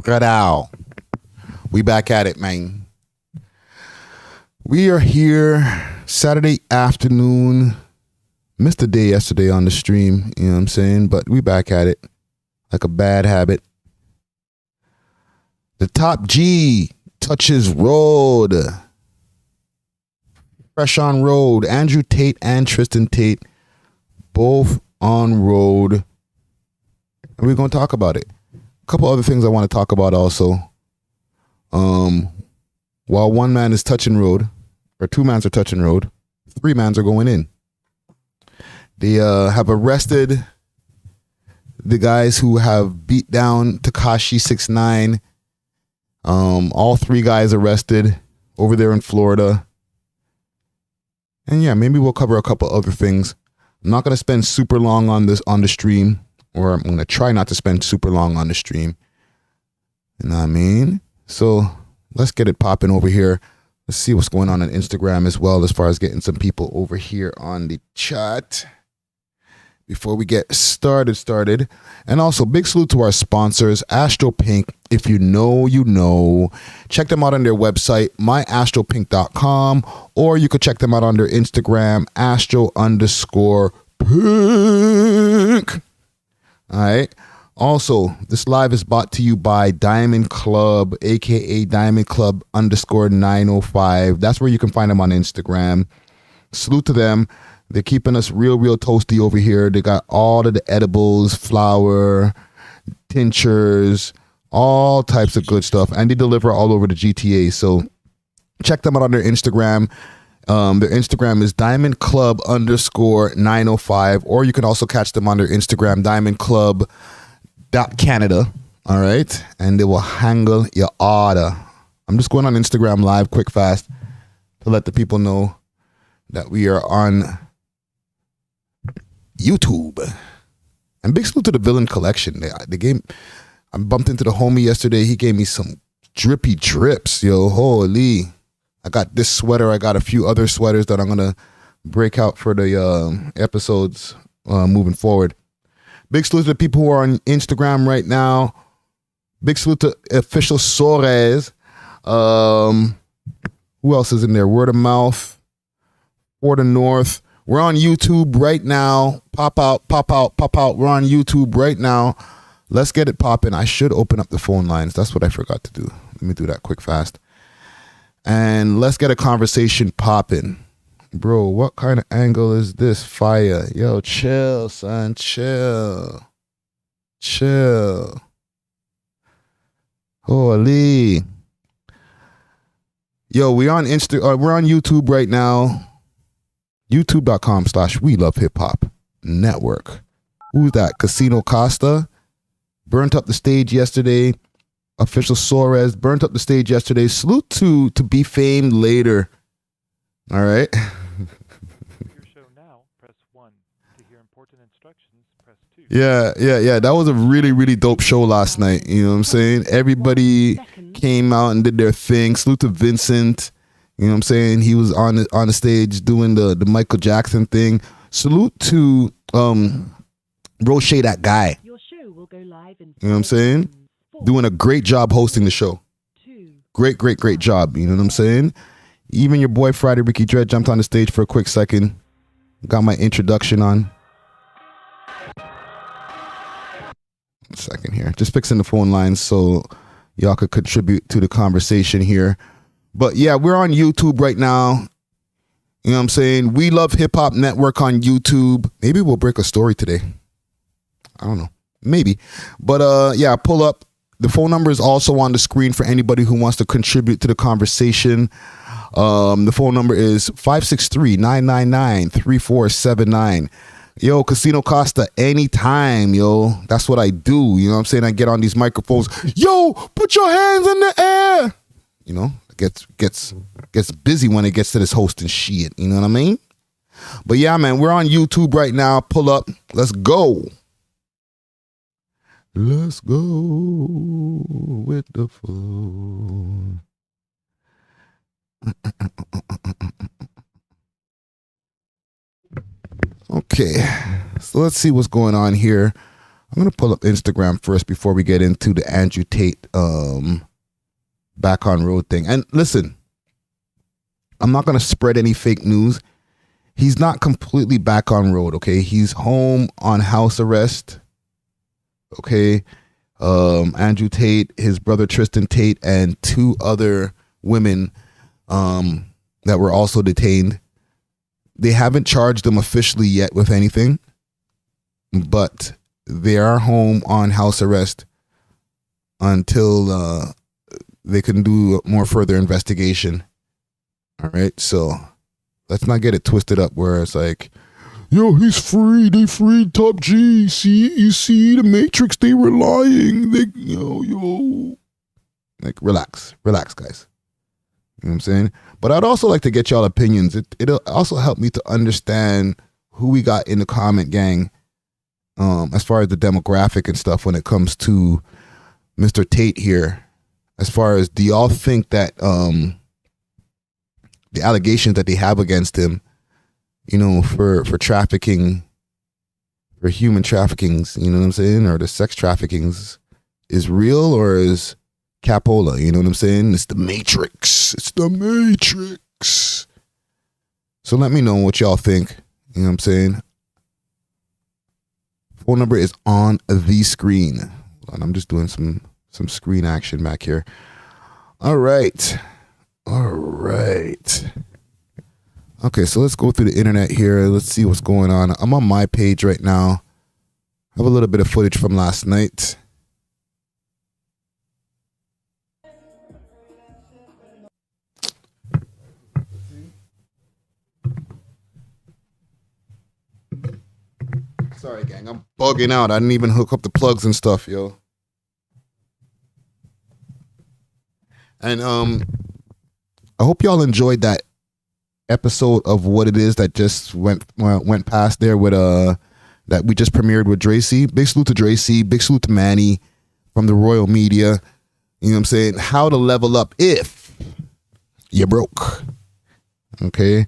Radal. We back at it, man. We are here Saturday afternoon. Missed a day yesterday on the stream, you know what I'm saying? But we back at it like a bad habit. The top G touches road. Fresh on road. Andrew Tate and Tristan Tate both on road. And we're going to talk about it. A couple other things I want to talk about also. While one man is touching road, or two mans are touching road, three mans are going in. They have arrested the guys who have beat down Tekashi 6ix9ine. All three guys arrested over there in Florida. And yeah, maybe we'll cover a couple other things. I'm not going to spend super long on this on the stream, or I'm going to try not to spend super long on the stream. You know what I mean? So let's get it popping over here. Let's see what's going on Instagram as well, as far as getting some people over here on the chat before we get started. And also, big salute to our sponsors, Astro Pink. If you know, you know. Check them out on their website, myastropink.com, or you could check them out on their Instagram, astro_pink. All right. Also, this live is brought to you by Diamond Club, aka Diamond Club _905. That's where you can find them on Instagram. Salute to them. They're keeping us real toasty over here. They got all of the edibles, flour, tinctures, all types of good stuff. And they deliver all over the GTA. So check them out on their Instagram. Their Instagram is Diamond Club _905. Or you can also catch them on their Instagram, diamondclub.canada. All right. And they will handle your order. I'm just going on Instagram live quick fast to let the people know that we are on YouTube. And big salute to the Villain Collection. They gave, I bumped into the homie yesterday. He gave me some drippy drips. Yo, holy. I got this sweater. I got a few other sweaters that I'm going to break out for the episodes moving forward. Big salute to the people who are on Instagram right now. Big salute to Official Sores. Who else is in there? Word of Mouth. For the North. We're on YouTube right now. Pop out. We're on YouTube right now. Let's get it popping. I should open up the phone lines. That's what I forgot to do. Let me do that quick fast. And let's get a conversation popping. Bro, what kind of angle is this? Fire. Yo, chill, son. Chill. Holy. Yo, we're on YouTube right now. YouTube.com/We Love Hip Hop Network. Who's that? Casino Costa burnt up the stage yesterday. Official Suarez burnt up the stage yesterday. Salute to Be Famed later. All right. Your show now, press 1. To hear important instructions, press 2. Yeah. That was a really dope show last night. You know what I'm saying? Everybody came out and did their thing. Salute to Vincent. You know what I'm saying? He was on the stage doing the Michael Jackson thing. Salute to Roche, that guy. Your show will go live in you know what I'm saying? Doing a great job hosting the show. Great job. You know what I'm saying? Even your boy Friday Ricky Dredd jumped on the stage for a quick second. Got my introduction on. A second here. Just fixing the phone lines so y'all could contribute to the conversation here. But yeah, we're on YouTube right now. You know what I'm saying? We Love Hip Hop Network on YouTube. Maybe we'll break a story today. I don't know. Maybe. But yeah, pull up. The phone number is also on the screen for anybody who wants to contribute to the conversation. The phone number is 563-999-3479. Yo, Casino Costa, anytime, yo. That's what I do. You know what I'm saying? I get on these microphones. Yo, put your hands in the air. You know? Gets busy when it gets to this hosting shit. You know what I mean? But yeah, man, we're on YouTube right now. Pull up. Let's go. Let's go with the flow. Okay, so let's see what's going on here. I'm going to pull up Instagram first before we get into the Andrew Tate back on road thing. And listen, I'm not going to spread any fake news. He's not completely back on road, okay? He's home on house arrest, okay? Andrew Tate, his brother Tristan Tate, and 2 other women that were also detained. They haven't charged them officially yet with anything, but they are home on house arrest until they can do more further investigation. All right, so let's not get it twisted up where it's like, yo, he's free. They freed Top G. See, you see, the Matrix, they were lying. They, yo. Like, relax, guys. You know what I'm saying? But I'd also like to get y'all opinions. It'll also help me to understand who we got in the comment gang as far as the demographic and stuff when it comes to Mr. Tate here. As far as, do y'all think that the allegations that they have against him, for trafficking, for human traffickings, you know what I'm saying, or the sex traffickings, is real or is capola? You know what I'm saying? It's the Matrix. It's the Matrix. So let me know what y'all think. You know what I'm saying? Phone number is on the screen. Hold on, I'm just doing some screen action back here. All right. Okay, so let's go through the internet here. Let's see what's going on. I'm on my page right now. I have a little bit of footage from last night. Sorry, gang. I'm bugging out. I didn't even hook up the plugs and stuff, yo. And I hope y'all enjoyed that episode of What It Is that just went past there with that we just premiered with Dre C. Big salute to Dre C. Big salute to Manny from the Royal Media. You know what I'm saying? How to level up if you're broke. Okay.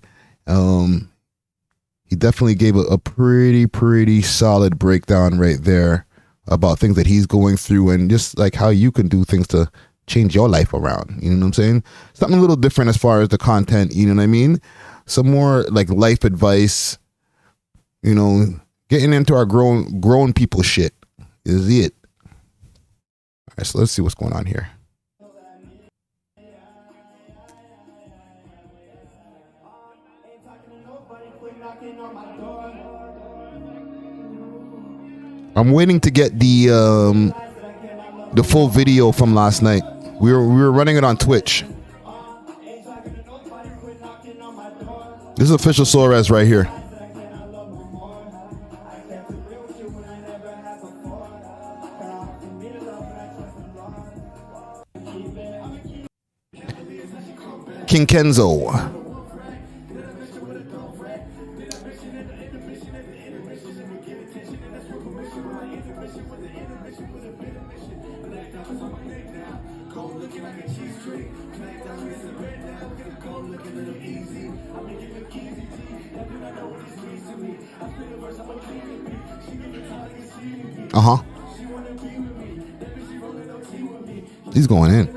He definitely gave a pretty solid breakdown right there about things that he's going through and just like how you can do things to change your life around. You know what I'm saying? Something a little different as far as the content, you know what I mean? Some more like life advice, getting into our grown people shit is it. All right, so let's see what's going on here. I'm waiting to get the full video from last night. We were running it on Twitch. This is official Suarez right here. King Kenzo. Uh-huh. He's going in.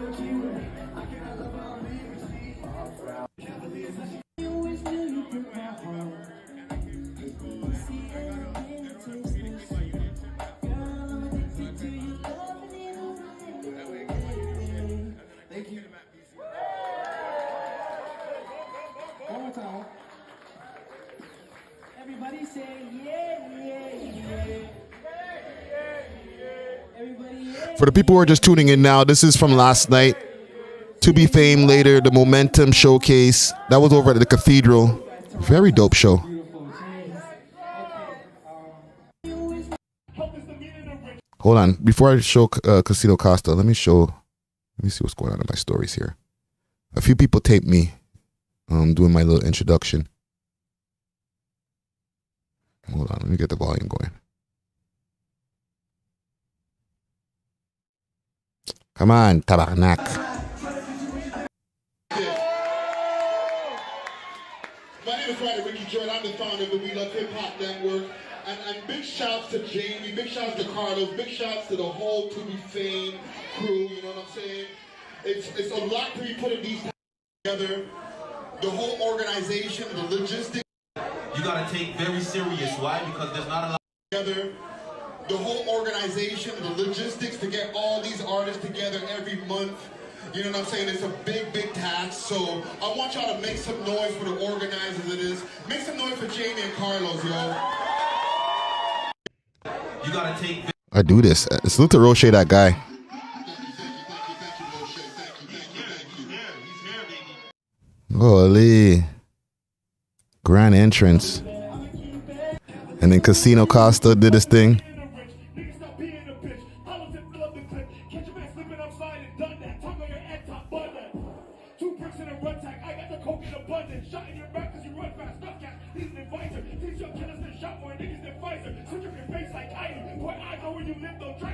Everybody say yeah. For the people who are just tuning in now, this is from last night. To Be Famed later, the Momentum Showcase. That was over at the Cathedral. Very dope show. Hold on. Before I show Casino Costa, let me see what's going on in my stories here. A few people taped me doing my little introduction. Hold on. Let me get the volume going. Come on, Tabarnak. My name is Ricky Jordan. I'm the founder of the We Love Hip Hop Network. And big shouts to Jamie, big shouts to Carlos, big shouts to the whole To Be Fame crew, you know what I'm saying? It's a lot to be putting these together. The whole organization, the logistics. You gotta take very serious. Why? Because there's not a lot together. The whole organization, the logistics to get all these artists together every month. You know what I'm saying? It's a big, big task. So I want y'all to make some noise for the organizers of this. Make some noise for Jamie and Carlos, yo. You gotta take. I do this. Salute to Roche, that guy. Holy. Grand entrance. And then Casino Costa did his thing.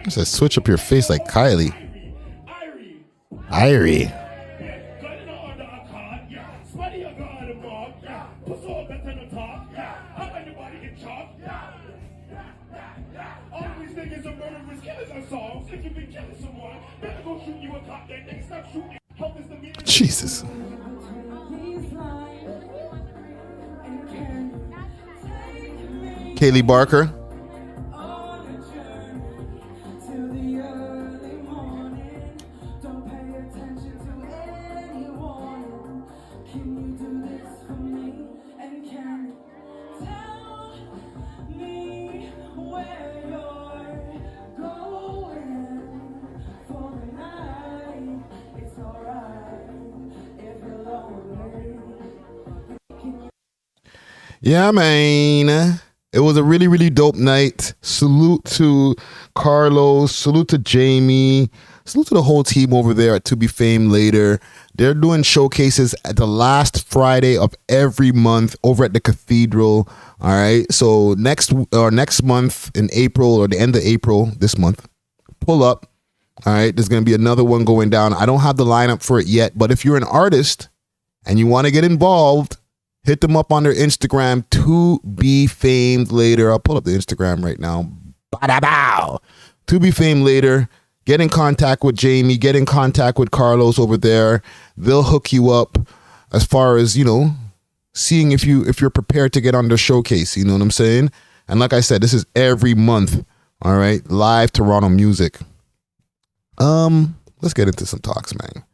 It says switch up your face like Kylie. Irie. Jesus. Kaylee Barker. Yeah, man. It was a really, really dope night. Salute to Carlos. Salute to Jamie. Salute to the whole team over there at To Be Fame Later. They're doing showcases at the last Friday of every month over at the Cathedral. All right. So next month in April, or the end of April this month, pull up. All right. There's going to be another one going down. I don't have the lineup for it yet, but if you're an artist and you want to get involved, hit them up on their Instagram, To Be Famed Later. I'll pull up the Instagram right now. Ba-da-bow. To Be Famed Later. Get in contact with Jamie. Get in contact with Carlos over there. They'll hook you up as far as, you know, seeing if you're prepared to get on their showcase. You know what I'm saying? And like I said, this is every month. All right. Live Toronto music. Let's get into some talks, man.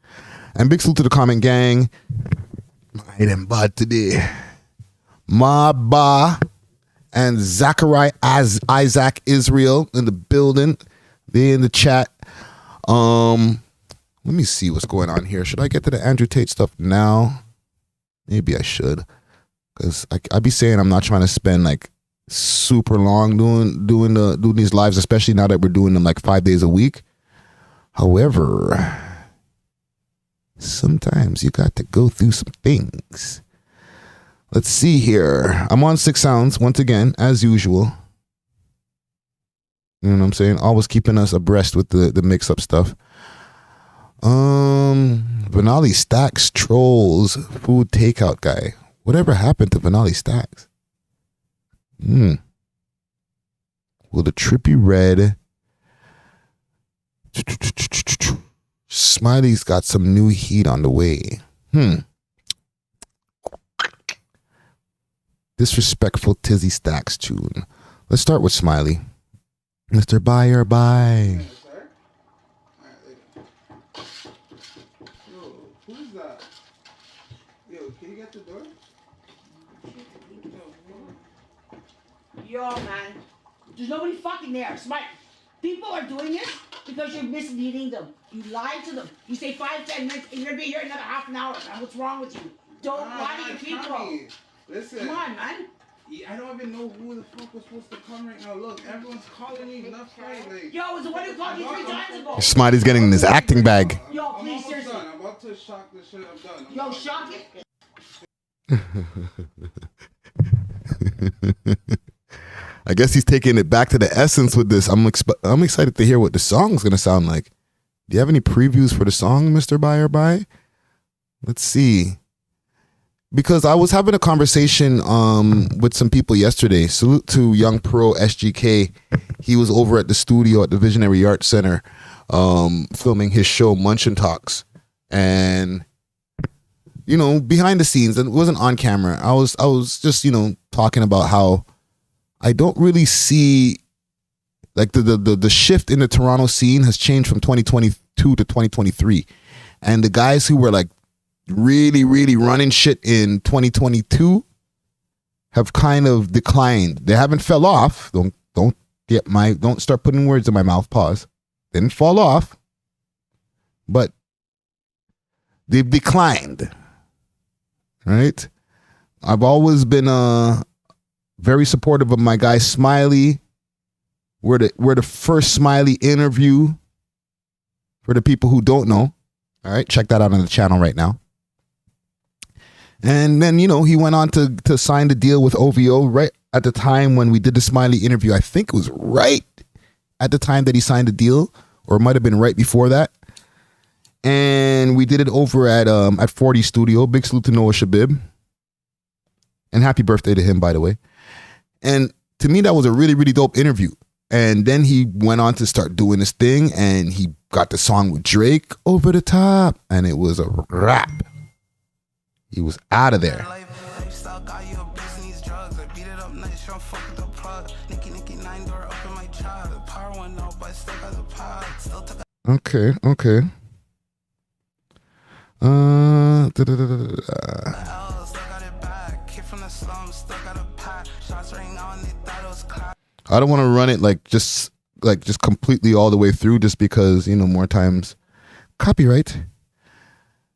And big salute to the comment gang. I am bad today. Maba and Zachariah Isaac Israel in the building. They in the chat. Let me see what's going on here. Should I get to the Andrew Tate stuff now? Maybe I should, because I be saying I'm not trying to spend like super long doing these lives, especially now that we're doing them like 5 days a week. However, sometimes you got to go through some things. Let's see here. I'm on 6 Sounds once again, as usual. You know what I'm saying? Always keeping us abreast with the mix-up stuff. Vanali Stacks trolls food takeout guy. Whatever happened to Vanali Stacks? Will the trippy red Smiley's got some new heat on the way. Disrespectful Tizzy Stacks tune. Let's start with Smiley. Mr. Buyer, buy. Yo, who's that? Yo, can you get the door? Yo, man. There's nobody fucking there. Smart. People are doing this because you're misleading them. You lie to them. You say 5-10 minutes and you're gonna be here another half an hour. Man, what's wrong with you? Don't lie to your people. Tommy, listen. Come on, man. I don't even know who the fuck was supposed to come right now. Look, everyone's calling me left, right. Like, Yo, it was the one who called you 3 times ago. Smiley's getting in his acting bag. Yo, I'm please, almost seriously. done. I'm about to shock the shit. I'm done. Yo, shock it. I guess he's taking it back to the essence with this. I'm excited to hear what the song's gonna sound like. Do you have any previews for the song, Mr. Buyer Buy? Let's see. because I was having a conversation with some people yesterday. Salute to Young Pro SGK. He was over at the studio at the Visionary Arts Center filming his show Munchin Talks. And, you know, behind the scenes, and it wasn't on camera. I was just, you know, talking about how I don't really see, like, the shift in the Toronto scene has changed from 2022 to 2023. And the guys who were like really, really running shit in 2022 have kind of declined. They haven't fell off. Don't start putting words in my mouth. Pause. Didn't fall off, but they've declined. Right? I've always been very supportive of my guy Smiley. We're the first Smiley interview for the people who don't know. All right, check that out on the channel right now. And then, you know, he went on to sign the deal with OVO right at the time when we did the Smiley interview. I think it was right at the time that he signed the deal, or it might have been right before that. And we did it over at 40 Studio. Big salute to Noah Shabib. And happy birthday to him, by the way. And to me, that was a really, really dope interview. And then he went on to start doing this thing, and he got the song with Drake, Over the Top, and it was a rap. He was out of there. Okay. I don't want to run it like just completely all the way through, just because, you know, more times copyright.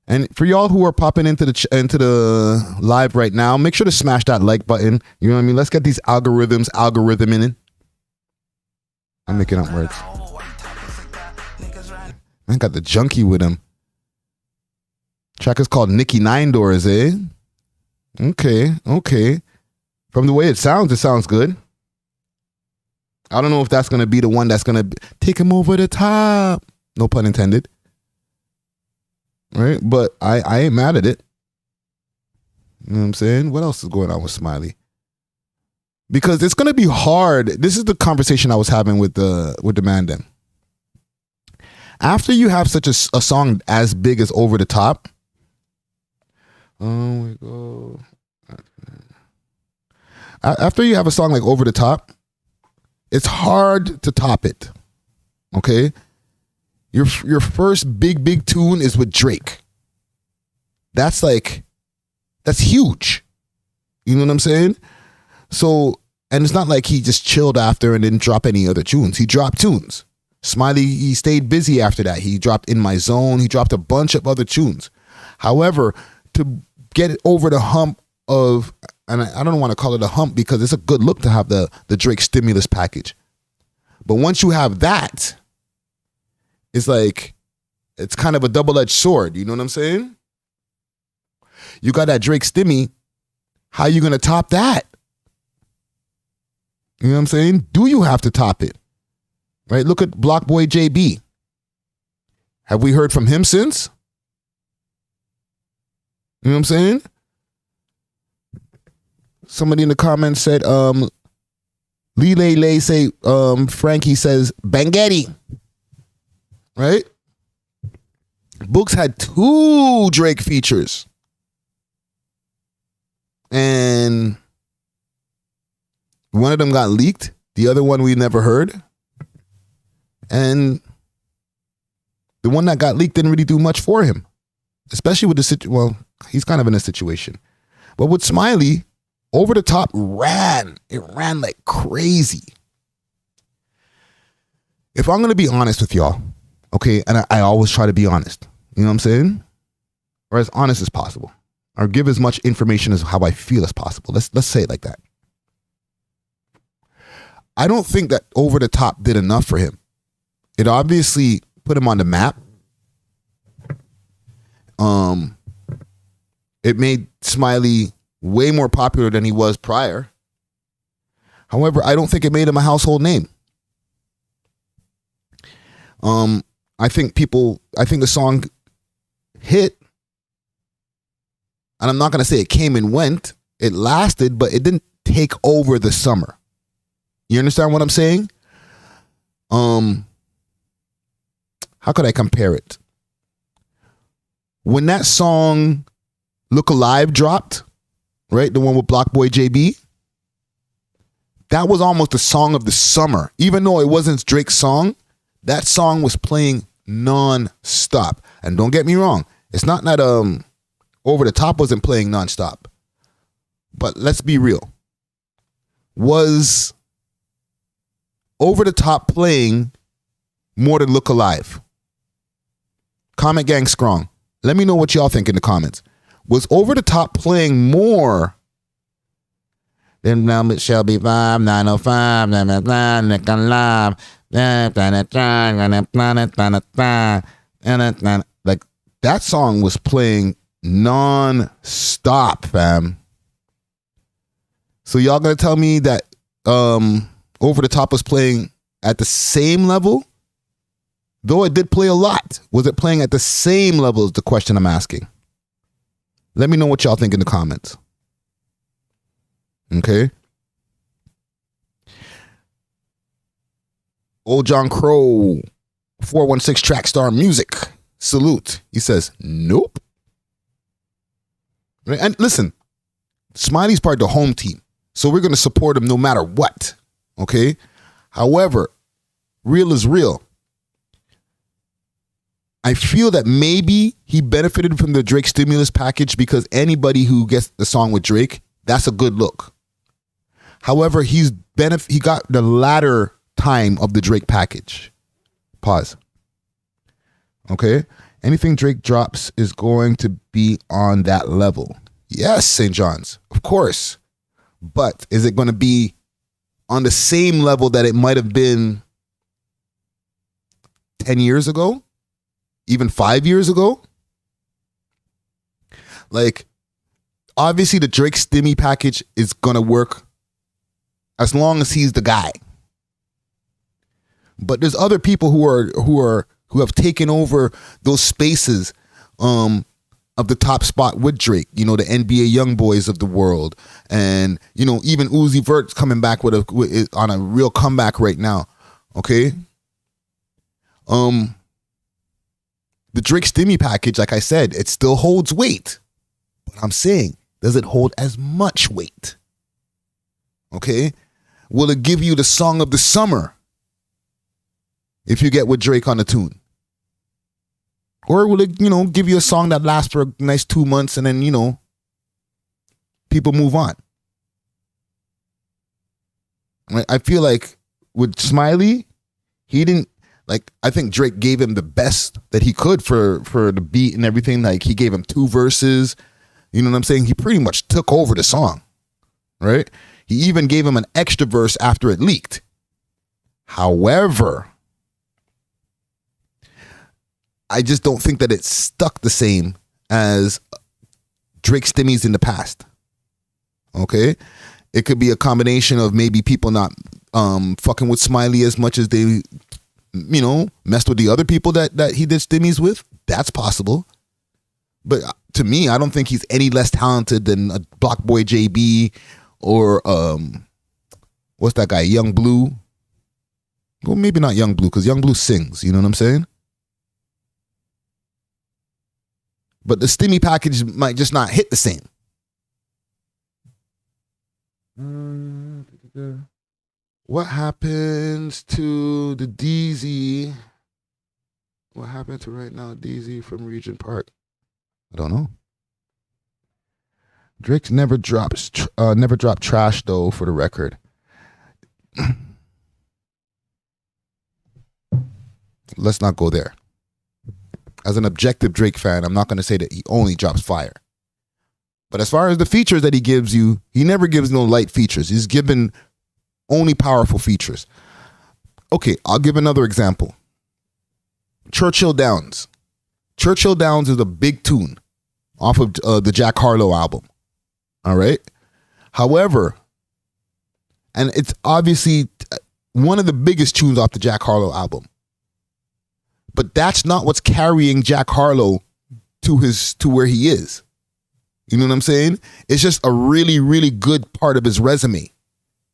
And for y'all who are popping into the live right now, make sure to smash that like button. You know what I mean? Let's get these algorithming in. I'm making up words. I got the junkie with him. Track is called Nicky Nine Doors, eh? Okay. From the way it sounds good. I don't know if that's going to be the one that's going to take him over the top. No pun intended. Right? But I ain't mad at it. You know what I'm saying? What else is going on with Smiley? Because it's going to be hard. This is the conversation I was having with the man then. After you have such a song as big as Over the Top. Oh, we go. After you have a song like Over the Top, it's hard to top it. Okay? Your first big tune is with Drake. That's huge. You know what I'm saying? So, and it's not like he just chilled after and didn't drop any other tunes. He dropped tunes. Smiley, he stayed busy after that. He dropped In My Zone. He dropped a bunch of other tunes. However, to get it over the hump of, and I don't want to call it a hump because it's a good look to have the Drake stimulus package. But once you have that, it's like, it's kind of a double-edged sword. You know what I'm saying? You got that Drake stimmy. How you going to top that? You know what I'm saying? Do you have to top it? Right? Look at Block Boy JB. Have we heard from him since? You know what I'm saying? Somebody in the comments said, Lele say, Frankie says, Bangetti. Right? Books had 2 Drake features. And one of them got leaked. The other one we never heard. And the one that got leaked didn't really do much for him. Especially with the situation. Well, he's kind of in a situation. But with Smiley, Over the Top ran. It ran like crazy. If I'm going to be honest with y'all, okay, and I always try to be honest. You know what I'm saying? Or as honest as possible. Or give as much information as how I feel as possible. Let's say it like that. I don't think that Over the Top did enough for him. It obviously put him on the map. It made Smiley way more popular than he was prior. However, I don't think it made him a household name. I think the song hit, And I'm not going to say it came and went. It lasted, but it didn't take over the summer. You understand what I'm saying? How could I compare it? When that song Look Alive dropped, right? The one with Block Boy JB. That was almost the song of the summer. Even though it wasn't Drake's song, that song was playing non-stop. And don't get me wrong, it's not that Over the Top wasn't playing non-stop. But let's be real. Was Over the Top playing more than Look Alive? Comment gang strong. Let me know what y'all think in the comments. Was Over the Top playing more than Now It Shall Be 5905, Look Alive, like that song was playing non-stop, fam. So y'all gonna tell me that Over the Top was playing at the same level? Though it did play a lot. Was it playing at the same level is the question I'm asking. Let me know what y'all think in the comments. Okay. Old John Crow, 416 Trackstar Music. Salute. He says, nope. Right? And listen, Smiley's part of the home team. So we're going to support him no matter what. Okay. However, real is real. I feel that maybe he benefited from the Drake stimulus package because anybody who gets the song with Drake, that's a good look. However, he got the latter time of the Drake package. Pause. Okay. Anything Drake drops is going to be on that level. Yes, St. John's, of course. But is it going to be on the same level that it might have been 10 years ago? Even 5 years ago? Like, obviously the Drake stimmy package is going to work as long as he's the guy. But there's other people who have taken over those spaces of the top spot with Drake. You know, the NBA young boys of the world, and you know, even Uzi Vert's coming back on a real comeback right now. Okay. The Drake stimmy package, like I said, it still holds weight. But I'm saying, does it hold as much weight? Okay. Will it give you the song of the summer if you get with Drake on the tune? Or will it, you know, give you a song that lasts for a nice 2 months and then, you know, people move on? I feel like with Smiley, he didn't, like, I think Drake gave him the best that he could for the beat and everything. Like, he gave him 2 verses. You know what I'm saying? He pretty much took over the song, right? He even gave him an extra verse after it leaked. However, I just don't think that it stuck the same as Drake stimmies in the past. Okay? It could be a combination of maybe people not fucking with Smiley as much as they, you know, messed with the other people that he did stimmies with. That's possible. But to me, I don't think he's any less talented than a Block Boy JB or what's that guy, Young Blue? Well, maybe not Young Blue, because Young Blue sings, you know what I'm saying? But the stimmy package might just not hit the same. What happens to the DZ? What happened to right now DZ from Regent Park? I don't know. Drake's never dropped trash though, for the record. Let's not go there. As an objective Drake fan, I'm not going to say that he only drops fire. But as far as the features that he gives you, he never gives no light features. He's given only powerful features. Okay, I'll give another example. Churchill Downs. Churchill Downs is a big tune off of the Jack Harlow album. All right? However, and it's obviously one of the biggest tunes off the Jack Harlow album. But that's not what's carrying Jack Harlow to where he is. You know what I'm saying? It's just a really, really good part of his resume.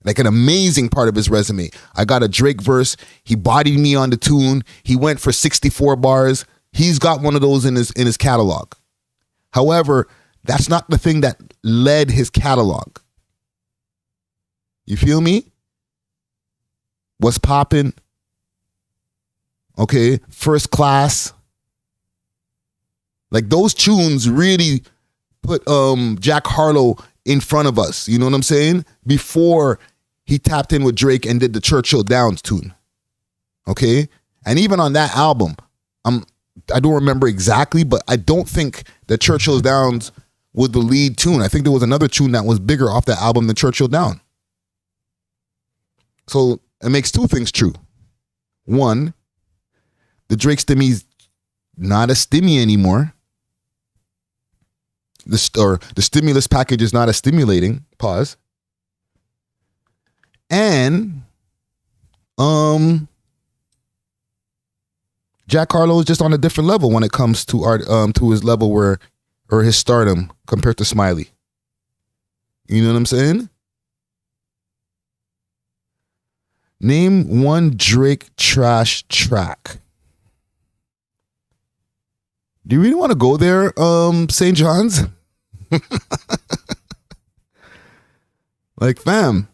Like an amazing part of his resume. I got a Drake verse. He bodied me on the tune. He went for 64 bars. He's got one of those in his catalog. However, that's not the thing that led his catalog. You feel me? What's poppin'? Okay, First Class. Like those tunes really put Jack Harlow in front of us. You know what I'm saying? Before he tapped in with Drake and did the Churchill Downs tune. Okay? And even on that album, I don't remember exactly, but I don't think that Churchill Downs was the lead tune. I think there was another tune that was bigger off that album than Churchill Down. So it makes two things true. One, the Drake stimmy's not a stimmy anymore. The stimulus package is not as stimulating. Pause. And Jack Harlow is just on a different level when it comes to art, to his level or his stardom compared to Smiley. You know what I'm saying? Name one Drake trash track. Do you really want to go there, St. John's? Like, fam,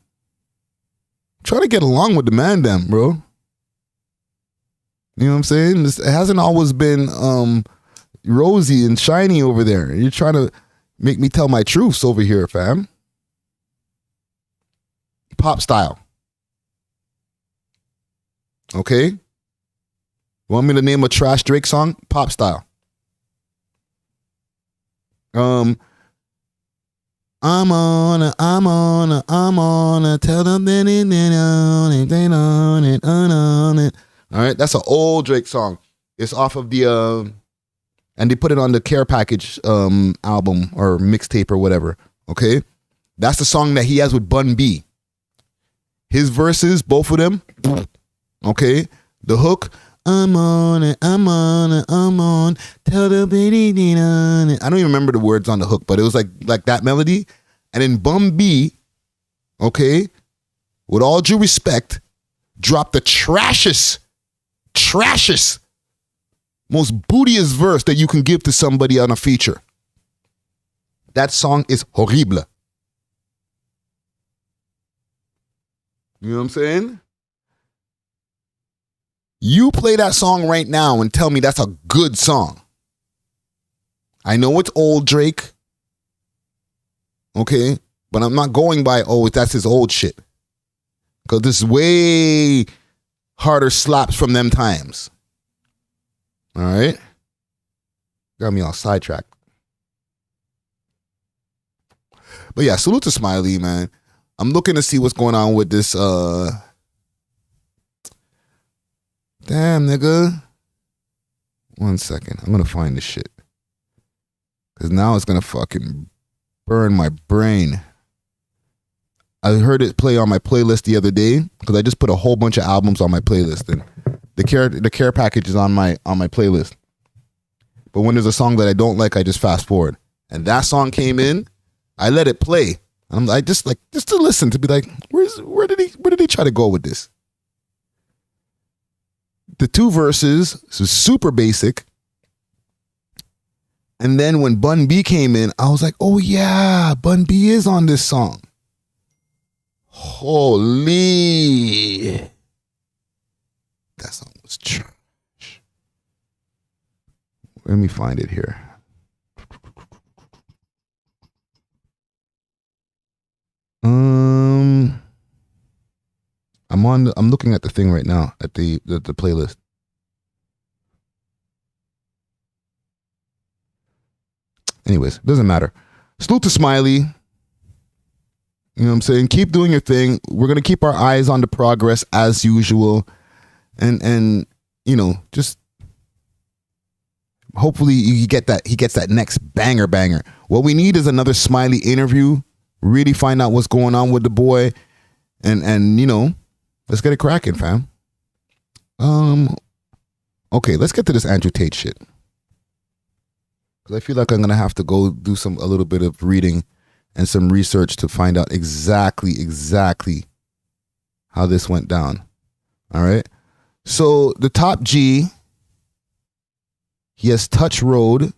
try to get along with the man, them, bro. You know what I'm saying? It hasn't always been rosy and shiny over there. You're trying to make me tell my truths over here, fam. Pop style. Okay? Want me to name a trash Drake song? Pop style. I'm on a, tell them that they on it. All right, that's an old Drake song. It's off of the, and they put it on the Care Package album or mixtape or whatever, okay? That's the song that he has with Bun B. His verses, both of them, okay? The hook, I'm on, tell the baby on it. I don't even remember the words on the hook, but it was like that melody. And then Bun B, okay, with all due respect, dropped the trashiest, most bootiest verse that you can give to somebody on a feature. That song is horrible. You know what I'm saying? You play that song right now and tell me that's a good song. I know it's old Drake. Okay? But I'm not going by, that's his old shit. Because this is way harder slaps from them times. All right? Got me all sidetracked. But yeah, salute to Smiley, man. I'm looking to see what's going on with this. Damn, nigga. 1 second. I'm going to find this shit. Because now it's going to fucking burn my brain. I heard it play on my playlist the other day because I just put a whole bunch of albums on my playlist, and the care package is on my playlist. But when there's a song that I don't like, I just fast forward. And that song came in, I let it play. I just to listen, to be like, where did he try to go with this? The two verses was super basic. And then when Bun B came in, I was like, oh yeah, Bun B is on this song. Holy. That song was trash. Let me find it here. I'm looking at the thing right now, at the playlist. Anyways, doesn't matter. Salute to Smiley. You know what I'm saying? Keep doing your thing. We're going to keep our eyes on the progress as usual. And you know, just hopefully he gets that next banger. What we need is another Smiley interview. Really find out what's going on with the boy. And you know, let's get it cracking, fam. Okay, let's get to this Andrew Tate shit. because I feel like I'm gonna have to go do a little bit of reading and some research to find out exactly how this went down. All right. So the top G, he has touched road.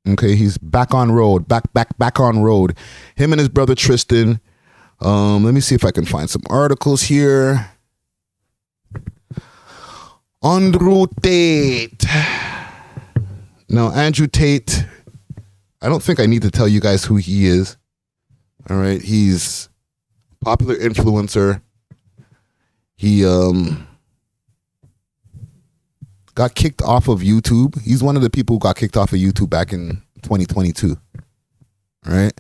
Okay, he's back on road, back on road. Him and his brother Tristan. Let me see if I can find some articles here. Andrew Tate. Now, Andrew Tate, I don't think I need to tell you guys who he is. All right, he's a popular influencer. He got kicked off of YouTube. He's one of the people who got kicked off of YouTube back in 2022. All right.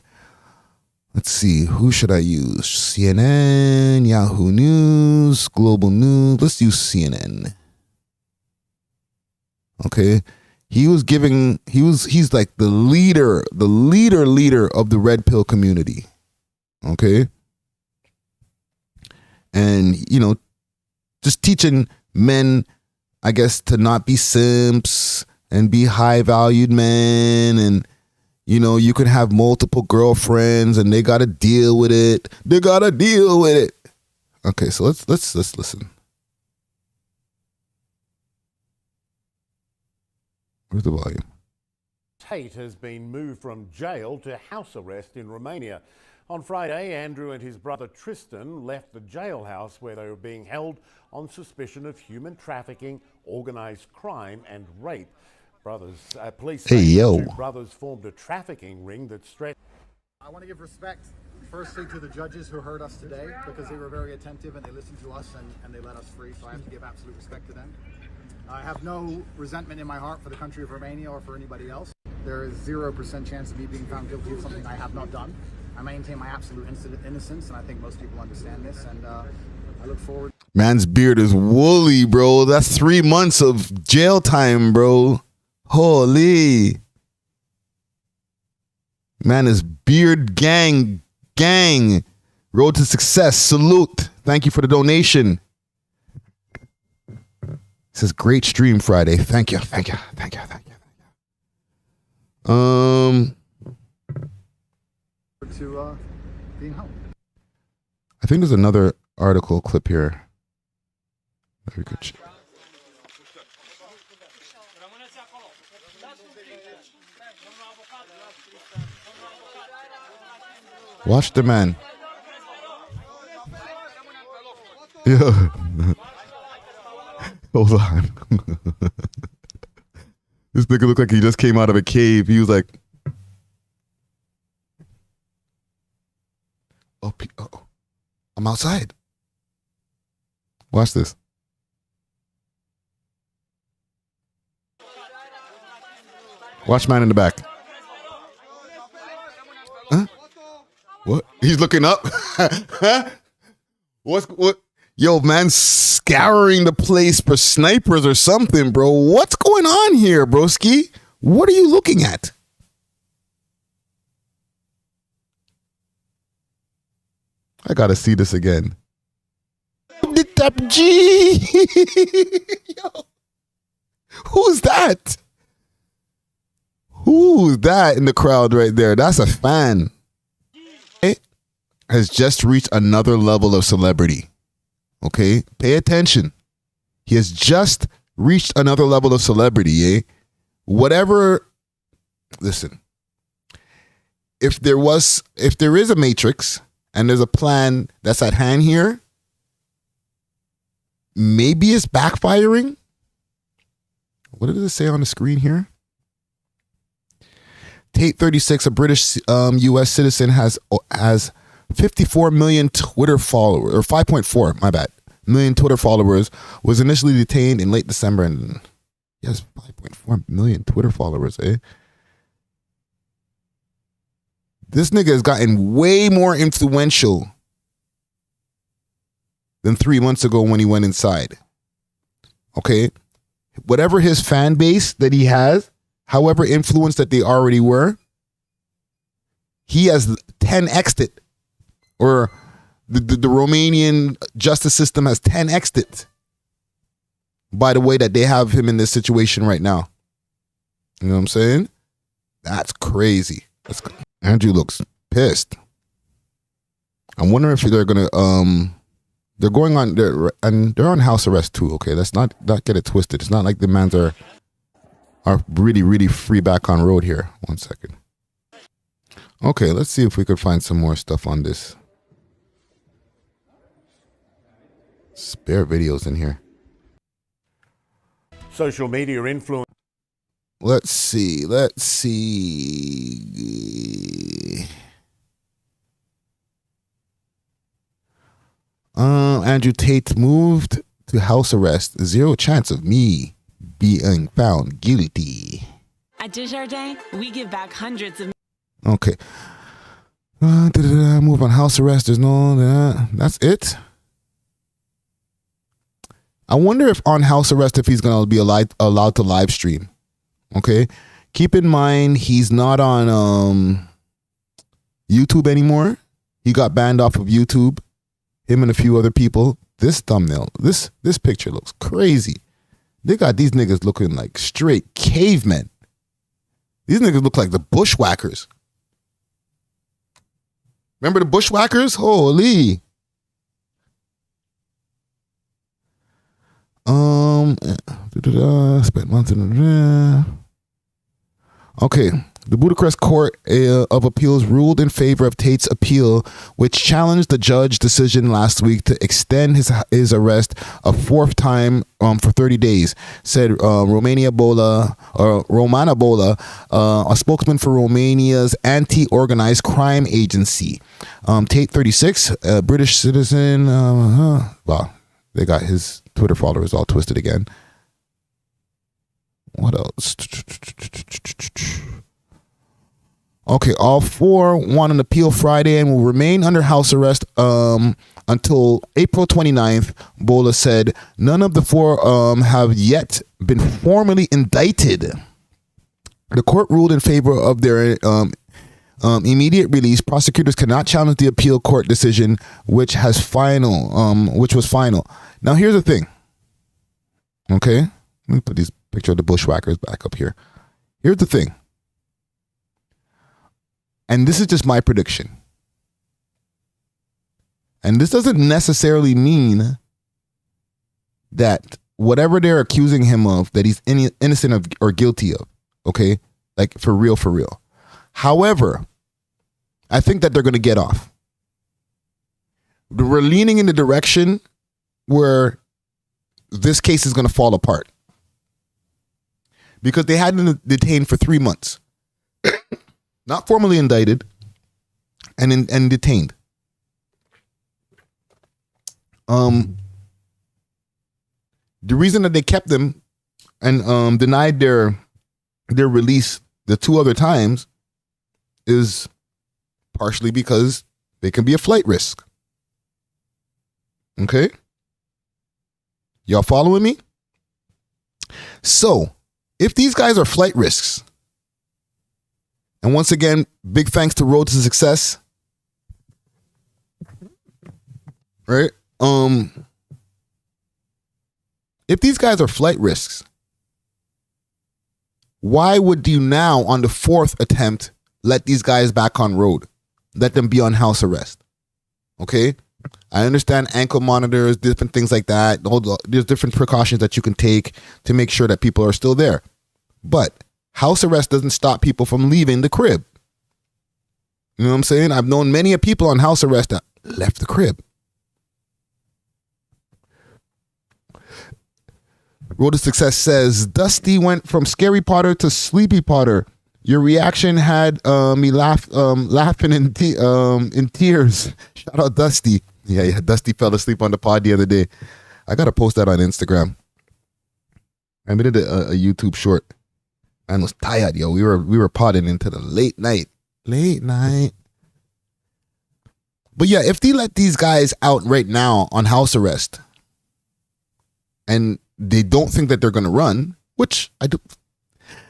Let's see. Who should I use? CNN, Yahoo News, Global News. Let's use CNN. Okay. He's like the leader of the red pill community. Okay. And, just teaching men, I guess, to not be simps and be high valued men. And, you can have multiple girlfriends and they got to deal with it. Okay. So let's listen. Where's the volume? Tate has been moved from jail to house arrest in Romania. On Friday, Andrew and his brother Tristan left the jailhouse where they were being held on suspicion of human trafficking, organised crime and rape. Police say the two brothers formed a trafficking ring that stretched. I want to give respect, firstly, to the judges who heard us today, because they were very attentive and they listened to us and they let us free, so I have to give absolute respect to them. I have no resentment in my heart for the country of Romania or for anybody else. There is 0% chance of me being found guilty of something I have not done. I maintain my absolute innocence, and I think most people understand this, and I look forward. Man's beard is woolly, bro. That's 3 months of jail time, bro. Holy. Man is beard gang. Road to success. Salute. Thank you for the donation. It says great stream Friday. Thank you. To being home. I think there's another article clip here. Very good. Watch the man. Yeah. Hold on. This nigga looked like he just came out of a cave. He was like, oh, I'm outside. Watch this. Watch man in the back. Huh? What? He's looking up. What? Yo, man, scouring the place for snipers or something, bro. What's going on here, broski? What are you looking at? I gotta see this again. The top G. Yo, who's that? Who's that in the crowd right there? That's a fan. It has just reached another level of celebrity. Okay, pay attention. He has just reached another level of celebrity. Eh? Whatever. Listen. If there is a matrix and there's a plan that's at hand here, maybe it's backfiring. What did it say on the screen here? Tate 36, a British U.S. citizen, has 54 million Twitter followers, or 5.4, my bad, million Twitter followers, was initially detained in late December. And he has 5.4 million Twitter followers, eh? This nigga has gotten way more influential than 3 months ago when he went inside. Okay? Whatever his fan base that he has, however influenced that they already were, he has 10x'd it. Or the Romanian justice system has 10x'd it by the way that they have him in this situation right now. You know what I'm saying? That's crazy. Andrew looks pissed. I'm wondering if they're gonna they're going on and they're on house arrest too. Okay, let's not get it twisted. It's not like the mans are really free back on road here. 1 second. Okay, let's see if we could find some more stuff on this. Spare videos in here. Social media influence. Let's see. Andrew Tate moved to house arrest. Zero chance of me being found guilty. At Desjardins, we give back hundreds of... Okay. Move on house arrest. There's no... that's it? I wonder if on house arrest if he's going to be allowed to live stream. Okay? Keep in mind, he's not on YouTube anymore. He got banned off of YouTube. Him and a few other people. This thumbnail, this picture looks crazy. They got these niggas looking like straight cavemen. These niggas look like the bushwhackers. Remember the bushwhackers? Holy. Spent months in the... Okay. The Budapest Court of Appeals ruled in favor of Tate's appeal, which challenged the judge's decision last week to extend his arrest a fourth time for 30 days, said Romana Bola, a spokesman for Romania's anti-organized crime agency. Tate, 36, a British citizen. Wow, they got his Twitter followers all twisted again. What else? Okay, all four won an appeal Friday and will remain under house arrest until April 29th, Bola said. None of the four have yet been formally indicted. The court ruled in favor of their immediate release. Prosecutors cannot challenge the appeal court decision, which was final. Now, here's the thing. Okay, let me put this picture of the bushwhackers back up here. Here's the thing. And this is just my prediction. And this doesn't necessarily mean that whatever they're accusing him of, that he's innocent of or guilty of. Okay? Like, for real. However, I think that they're going to get off. We're leaning in the direction where this case is going to fall apart. Because they had him detained for 3 months. Not formally indicted and detained. The reason that they kept them and denied their release the 2 other times is partially because they can be a flight risk. Okay? Y'all following me? So, if these guys are flight risks, and once again, big thanks to Road to Success. Right? If these guys are flight risks, why would you now, on the 4th attempt, let these guys back on road? Let them be on house arrest. Okay? I understand ankle monitors, different things like that. There's different precautions that you can take to make sure that people are still there. But house arrest doesn't stop people from leaving the crib. You know what I'm saying? I've known many people on house arrest that left the crib. Road to Success says, Dusty went from Scary Potter to Sleepy Potter. Your reaction had me laughing in tears. Shout out Dusty. Yeah, Dusty fell asleep on the pod the other day. I got to post that on Instagram. I did a YouTube short. Man was tired, yo. We were potting into the late night. But yeah, if they let these guys out right now on house arrest and they don't think that they're going to run, which I do,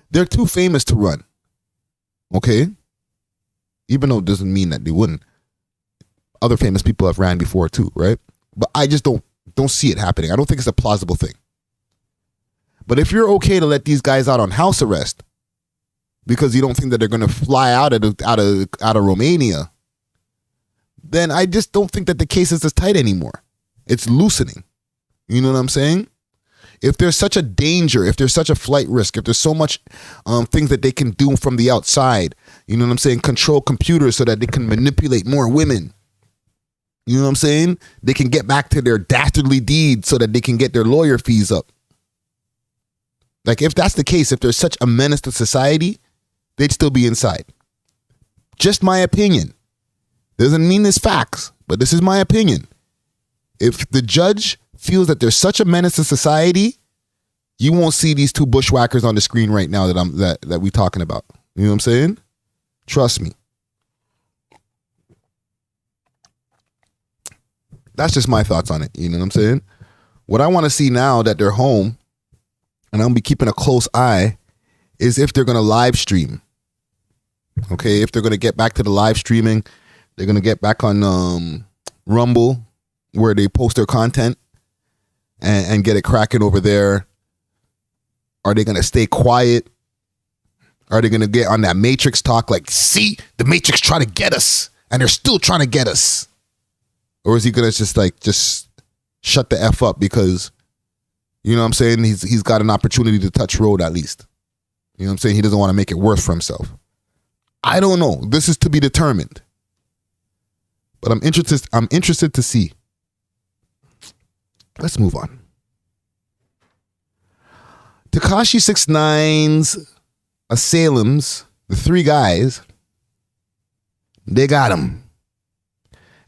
they're too famous to run. Okay? Even though it doesn't mean that they wouldn't. Other famous people have ran before too, right? But I just don't see it happening. I don't think it's a plausible thing. But if you're okay to let these guys out on house arrest, because you don't think that they're going to fly out of Romania, then I just don't think that the case is as tight anymore. It's loosening. You know what I'm saying? If there's such a danger, if there's such a flight risk, if there's so much things that they can do from the outside, you know what I'm saying? Control computers so that they can manipulate more women. You know what I'm saying? They can get back to their dastardly deeds so that they can get their lawyer fees up. Like, if that's the case, if there's such a menace to society, they'd still be inside. Just my opinion. Doesn't mean it's facts, but this is my opinion. If the judge feels that there's such a menace to society, you won't see these two bushwhackers on the screen right now that we talking about. You know what I'm saying? Trust me. That's just my thoughts on it. You know what I'm saying? What I want to see now that they're home, and I'm going to be keeping a close eye, is if they're going to live stream. Okay, if they're going to get back to the live streaming, they're going to get back on Rumble, where they post their content and get it cracking over there. Are they going to stay quiet? Are they going to get on that Matrix talk like, see, the Matrix trying to get us, and they're still trying to get us? Or is he going to just shut the F up because, you know what I'm saying, he's got an opportunity to touch road at least. You know what I'm saying? He doesn't want to make it worse for himself. I don't know. This is to be determined. But I'm interested to see. Let's move on. Tekashi 6ix9ine's Assailants, the three guys, they got him.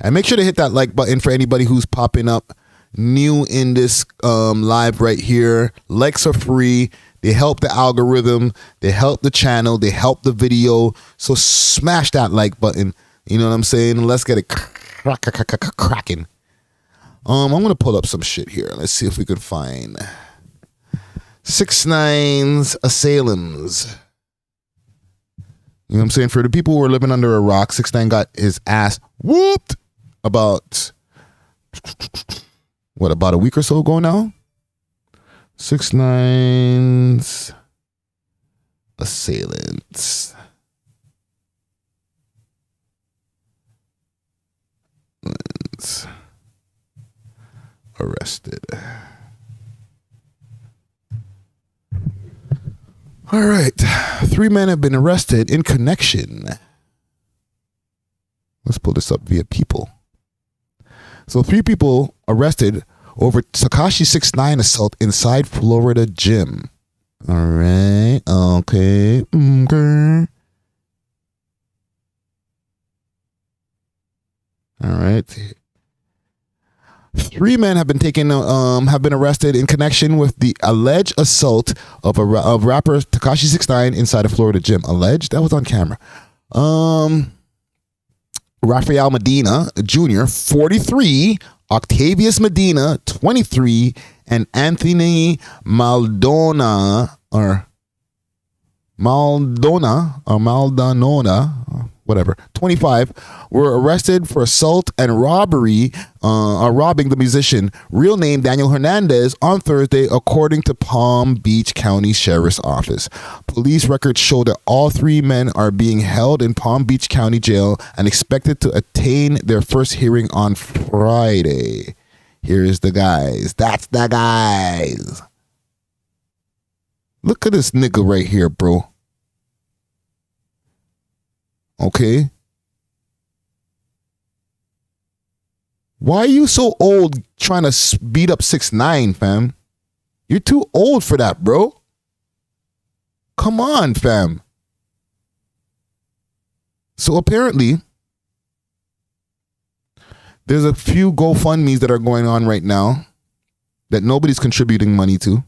And make sure to hit that like button for anybody who's popping up new in this live right here. Likes are free. They help the algorithm. They help the channel. They help the video. So smash that like button. You know what I'm saying? Let's get it cracking. I'm going to pull up some shit here. Let's see if we can find 6ix9ine's Assailants. You know what I'm saying? For the people who are living under a rock, 6ix9ine got his ass whooped about a week or so ago now? 6ix9ine's Assailants. Arrested. All right. 3 men have been arrested in connection. Let's pull this up via People. So 3 people arrested over Tekashi 6ix9ine assault inside Florida gym. All right. Okay. Okay. All right. 3 men have been arrested in connection with the alleged assault of rapper Tekashi 6ix9ine inside a Florida gym. Alleged? That was on camera. Rafael Medina Jr., 43, Octavius Medina, 23, and Anthony Maldonado, whatever, 25, were arrested for assault and robbing the musician, real name Daniel Hernandez, on Thursday, according to Palm Beach County Sheriff's Office. Police records show that all 3 men are being held in Palm Beach County Jail and expected to attain their first hearing on Friday. Here's the guys. That's the guys. Look at this nigga right here, bro. Okay. Why are you so old trying to beat up 6ix9ine, fam? You're too old for that, bro. Come on, fam. So apparently, there's a few GoFundMes that are going on right now that nobody's contributing money to.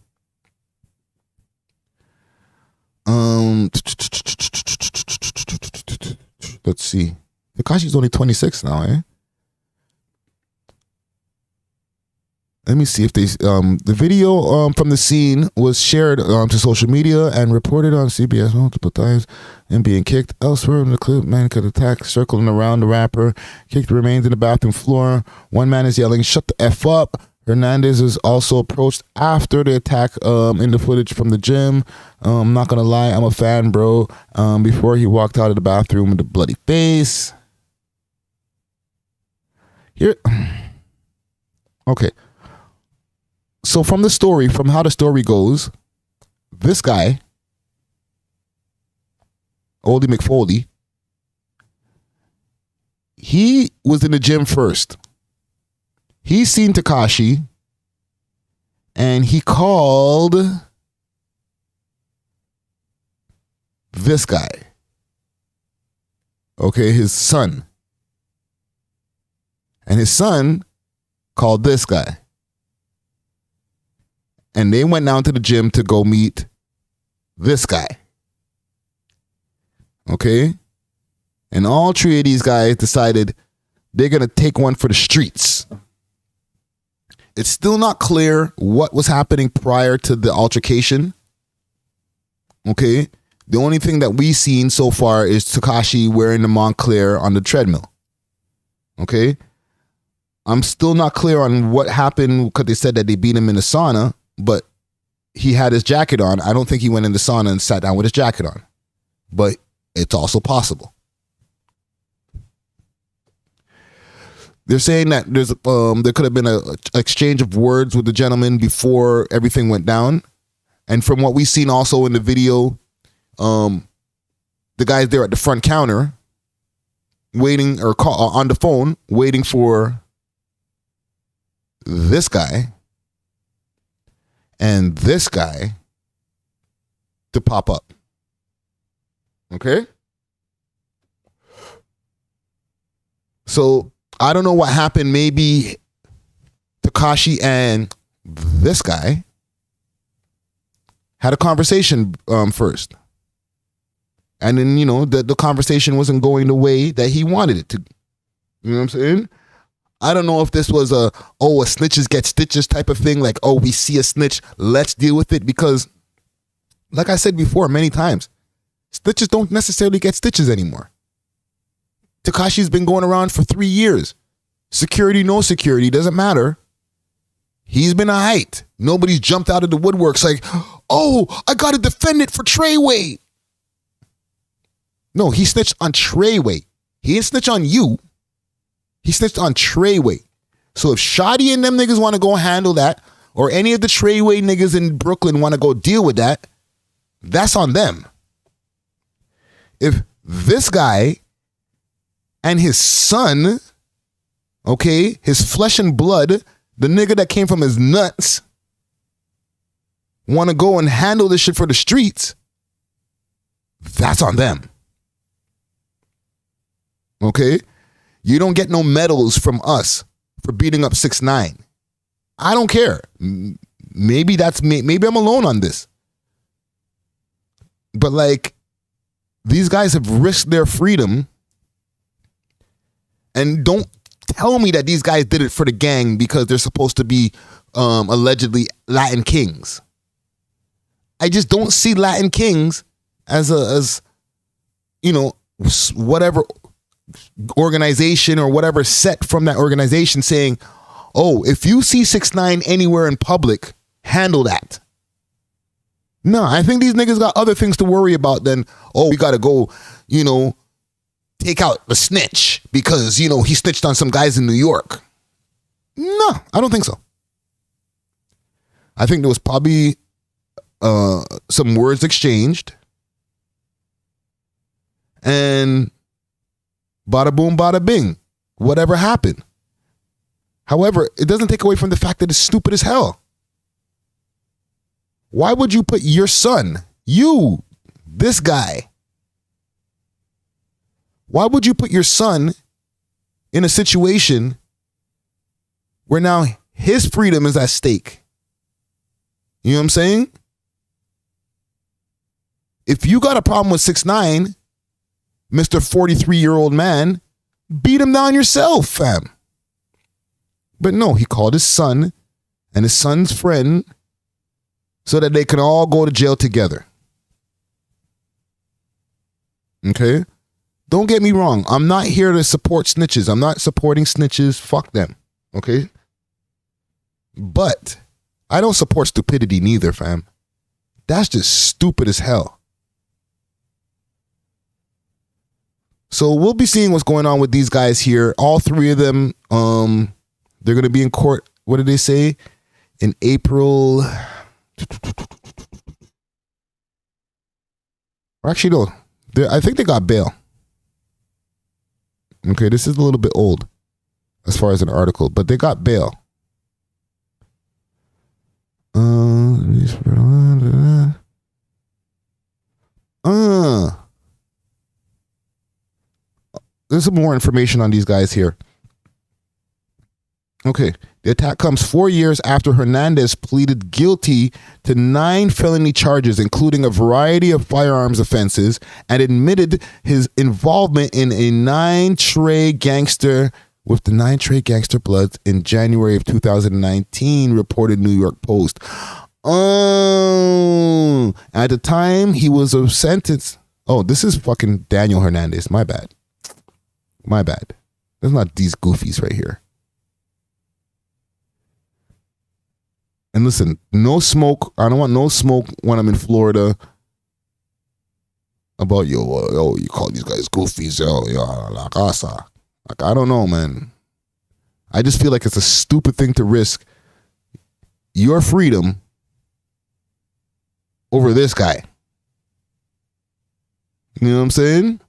Let's see. Tekashi's only 26 now, eh? Let me see if they the video from the scene was shared to social media and reported on CBS multiple times and being kicked elsewhere in the clip. Man could attack circling around the rapper, kicked remains in the bathroom floor. One man is yelling, "Shut the F up." Hernandez is also approached after the attack in the footage from the gym. I'm not going to lie, I'm a fan, bro. Before he walked out of the bathroom with a bloody face. Here. Okay. So from the story, from how the story goes, this guy, Oldie McFoley, he was in the gym first. He seen Tekashi and he called this guy. Okay, his son. And his son called this guy. And they went down to the gym to go meet this guy. Okay? And all three of these guys decided they're going to take one for the streets. It's still not clear what was happening prior to the altercation. Okay? The only thing that we've seen so far is Tekashi wearing the Montclair on the treadmill. Okay? I'm still not clear on what happened because they said that they beat him in the sauna, but he had his jacket on. I don't think he went in the sauna and sat down with his jacket on. But it's also possible. They're saying that there could have been an exchange of words with the gentleman before everything went down. And from what we've seen also in the video, the guy's there at the front counter waiting or on the phone waiting for this guy and this guy to pop up. Okay? So I don't know what happened. Maybe Tekashi and this guy had a conversation first. And then, you know, the conversation wasn't going the way that he wanted it to. You know what I'm saying? I don't know if this was a snitches get stitches type of thing. Like, we see a snitch, let's deal with it. Because, like I said before many times, snitches don't necessarily get stitches anymore. Tekashi's been going around for 3 years. Security, no security, doesn't matter. He's been a height. Nobody's jumped out of the woodworks like, I got to defend it for Treyway. No, he snitched on Treyway. He didn't snitch on you. He snitched on Treyway. So if Shotty and them niggas want to go handle that, or any of the Treyway niggas in Brooklyn want to go deal with that, that's on them. If this guy and his son, okay, his flesh and blood, the nigga that came from his nuts, want to go and handle this shit for the streets, that's on them. Okay? You don't get no medals from us for beating up 6ix9ine. I don't care. Maybe that's me. Maybe I'm alone on this. But like, these guys have risked their freedom. And don't tell me that these guys did it for the gang because they're supposed to be allegedly Latin kings. I just don't see Latin kings as whatever organization or whatever set from that organization saying, if you see 6ix9ine anywhere in public, handle that. No, I think these niggas got other things to worry about than, we got to go, take out the snitch because, he snitched on some guys in New York. No, I don't think so. I think there was probably some words exchanged. And bada boom, bada bing. Whatever happened. However, it doesn't take away from the fact that it's stupid as hell. Why would you put your son, this guy, why would you put your son in a situation where now his freedom is at stake? You know what I'm saying? If you got a problem with 6ix9ine, Mr. 43-year-old man, beat him down yourself, fam. But no, he called his son and his son's friend so that they can all go to jail together. Okay? Don't get me wrong. I'm not here to support snitches. I'm not supporting snitches. Fuck them. Okay? But I don't support stupidity neither, fam. That's just stupid as hell. So we'll be seeing what's going on with these guys here. All three of them, they're going to be in court. What did they say? In April. Or actually, no. I think they got bail. Okay, this is a little bit old as far as an article, but they got bail. There's some more information on these guys here. Okay. The attack comes 4 years after Hernandez pleaded guilty to 9 felony charges, including a variety of firearms offenses, and admitted his involvement in a 9 Trey gangster with the 9 Trey gangster bloods in January of 2019, reported New York Post. Oh, at the time he was sentenced. Oh, this is fucking Daniel Hernandez. My bad. There's not these goofies right here. And listen, no smoke. I don't want no smoke when I'm in Florida about, yo, you call these guys goofies, yo, la casa. Like, I don't know, man. I just feel like it's a stupid thing to risk your freedom over this guy. You know what I'm saying?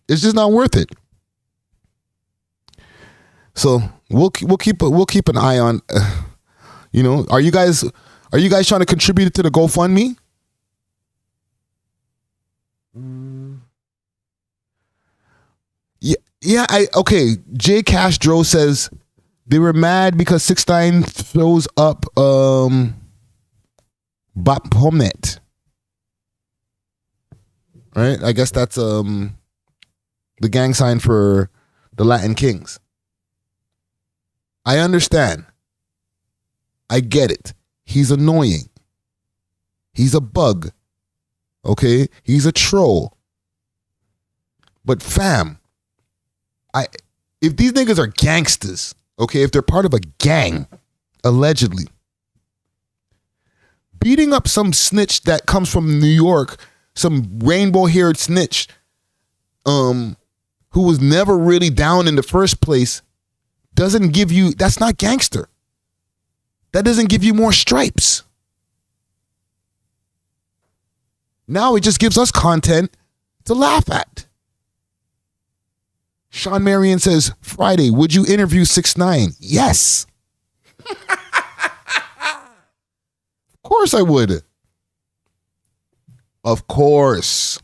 It's just not worth it. So we'll keep an eye on. You know, are you guys trying to contribute to the GoFundMe? Yeah. Okay. Jay Castro says they were mad because 6ix9ine throws up Baphomet. Right? I guess that's the gang sign for the Latin Kings. I understand. I get it. He's annoying. He's a bug. Okay? He's a troll. But fam, if these niggas are gangsters, okay, if they're part of a gang, allegedly, beating up some snitch that comes from New York, some rainbow-haired snitch, who was never really down in the first place, doesn't give you, that's not gangster. That doesn't give you more stripes. Now it just gives us content to laugh at. Sean Marion says, Friday, would you interview 6ix9ine? Yes. Of course I would. Of course.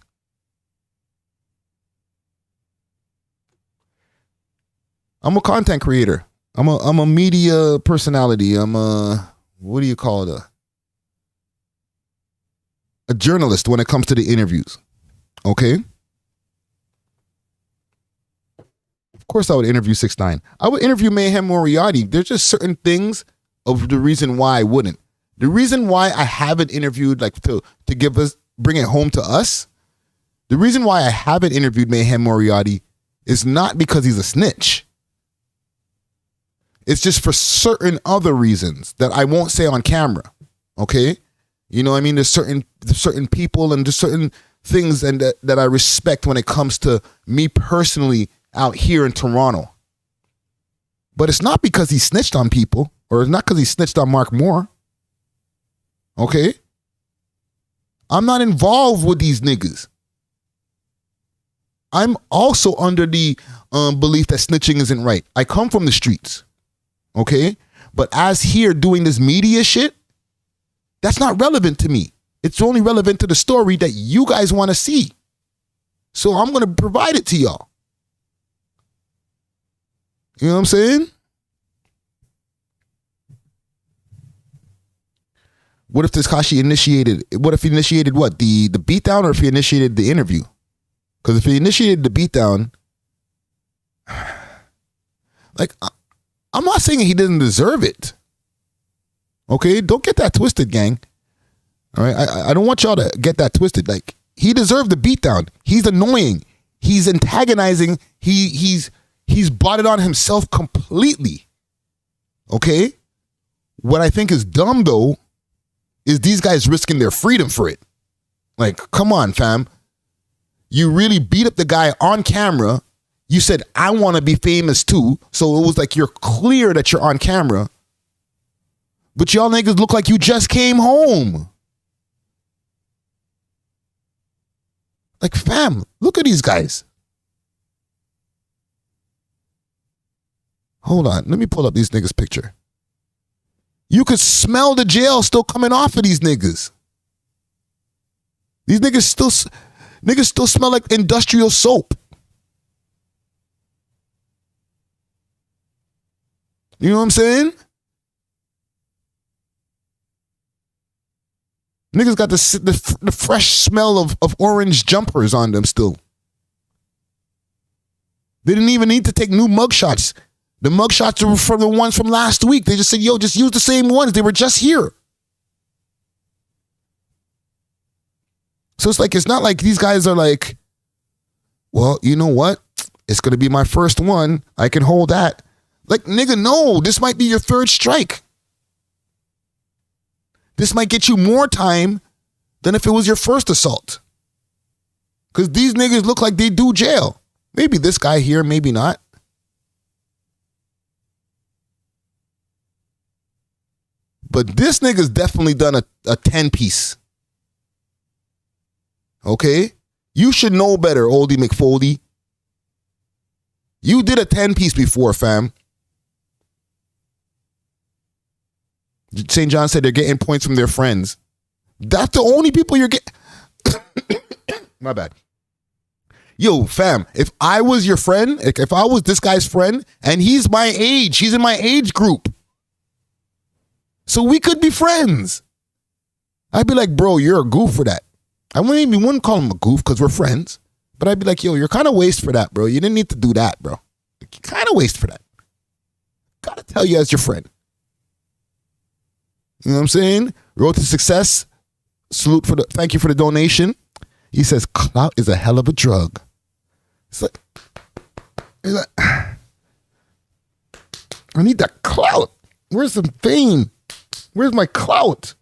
I'm a content creator. I'm a media personality. I'm what do you call it? A journalist when it comes to the interviews. Okay? Of course I would interview 6ix9ine. I would interview Mayhem Moriarty. There's just certain things of the reason why I wouldn't. The reason why I haven't interviewed, like to bring it home to us, the reason why I haven't interviewed Mayhem Moriarty is not because he's a snitch. It's just for certain other reasons that I won't say on camera. Okay? You know what I mean? There's certain people and there's certain things and that I respect when it comes to me personally out here in Toronto. But it's not because he snitched on people, or it's not because he snitched on Mark Moore. Okay? I'm not involved with these niggas. I'm also under the belief that snitching isn't right. I come from the streets. Okay? But as here doing this media shit, that's not relevant to me. It's only relevant to the story that you guys want to see. So I'm going to provide it to y'all. You know what I'm saying? What if Tekashi initiated what? The beatdown, or if he initiated the interview? Because if he initiated the beatdown, like, I'm not saying he didn't deserve it. Okay? Don't get that twisted, gang. All right? I don't want y'all to get that twisted. Like, he deserved the beatdown. He's annoying. He's antagonizing. He's brought it on himself completely. Okay? what I think is dumb, though, is these guys risking their freedom for it. Like, come on, fam. You really beat up the guy on camera. You said, I want to be famous too. So it was like you're clear that you're on camera. But y'all niggas look like you just came home. Like, fam, look at these guys. Hold on. Let me pull up these niggas' picture. You could smell the jail still coming off of these niggas. These niggas still smell like industrial soap. You know what I'm saying? Niggas got the fresh smell of orange jumpers on them still. They didn't even need to take new mugshots. The mugshots were from the ones from last week. They just said, yo, just use the same ones. They were just here. So it's like, it's not like these guys are like, well, you know what? It's going to be my first one. I can hold that. Like, nigga, no, this might be your third strike. This might get you more time than if it was your first assault. Because these niggas look like they do jail. Maybe this guy here, maybe not. But this nigga's definitely done a 10-piece. Okay? You should know better, Oldie McFoldy. You did a 10-piece before, fam. St. John said they're getting points from their friends. That's the only people you're getting. My bad. Yo, fam, if I was your friend, if I was this guy's friend, and he's my age, he's in my age group, so we could be friends, I'd be like, bro, you're a goof for that. I wouldn't call him a goof because we're friends, but I'd be like, yo, you're kind of waste for that, bro. You didn't need to do that, bro. You're kind of waste for that. Gotta tell you as your friend. You know what I'm saying? Road to success. Thank you for the donation. He says, clout is a hell of a drug. It's like, I need that clout. Where's the fame? Where's my clout?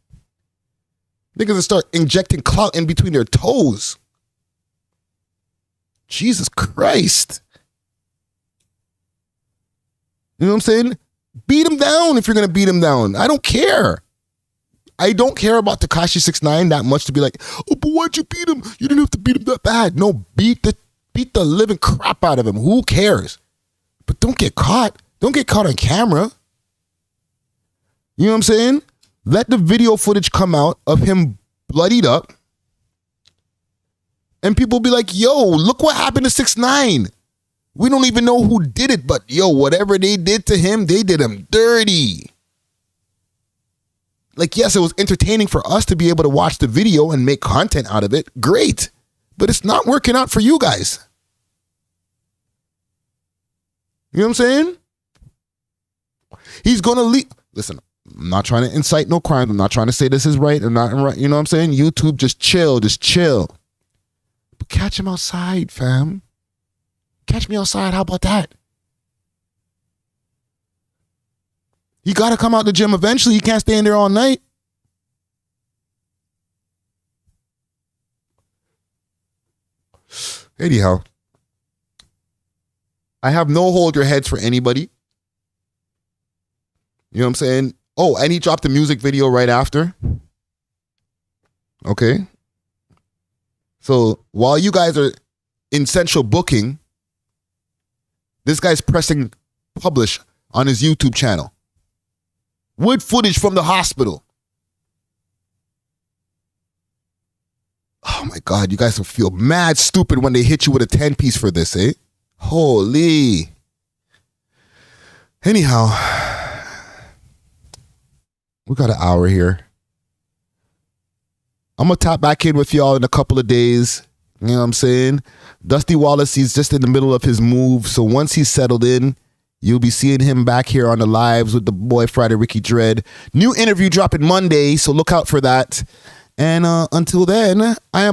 Niggas will start injecting clout in between their toes. Jesus Christ. You know what I'm saying? Beat him down if you're going to beat him down. I don't care. I don't care about Tekashi 6ix9ine that much to be like, oh, but why'd you beat him? You didn't have to beat him that bad. No, beat the living crap out of him. Who cares? But don't get caught. Don't get caught on camera. You know what I'm saying? Let the video footage come out of him bloodied up. And people be like, yo, look what happened to 6ix9ine. We don't even know who did it, but yo, whatever they did to him, they did him dirty. Like, yes, it was entertaining for us to be able to watch the video and make content out of it. Great. But it's not working out for you guys. You know what I'm saying? He's going to leave. Listen, I'm not trying to incite no crime. I'm not trying to say this is right. I'm not right. You know what I'm saying? YouTube, just chill. Just chill. But catch him outside, fam. Catch me outside. How about that? You got to come out the gym eventually. You can't stay in there all night. Anyhow, I have no hold your heads for anybody. You know what I'm saying? Oh, and he dropped a music video right after. Okay. So while you guys are in central booking, this guy's pressing publish on his YouTube channel with footage from the hospital. Oh my God, you guys will feel mad stupid when they hit you with a 10-piece for this, eh? Holy. Anyhow, we got an hour here. I'm going to tap back in with y'all in a couple of days. You know what I'm saying? Dusty Wallace, he's just in the middle of his move. So once he's settled in, you'll be seeing him back here on the lives with the boy Friday Ricky Dread. New interview dropping Monday, so look out for that. And until then, I am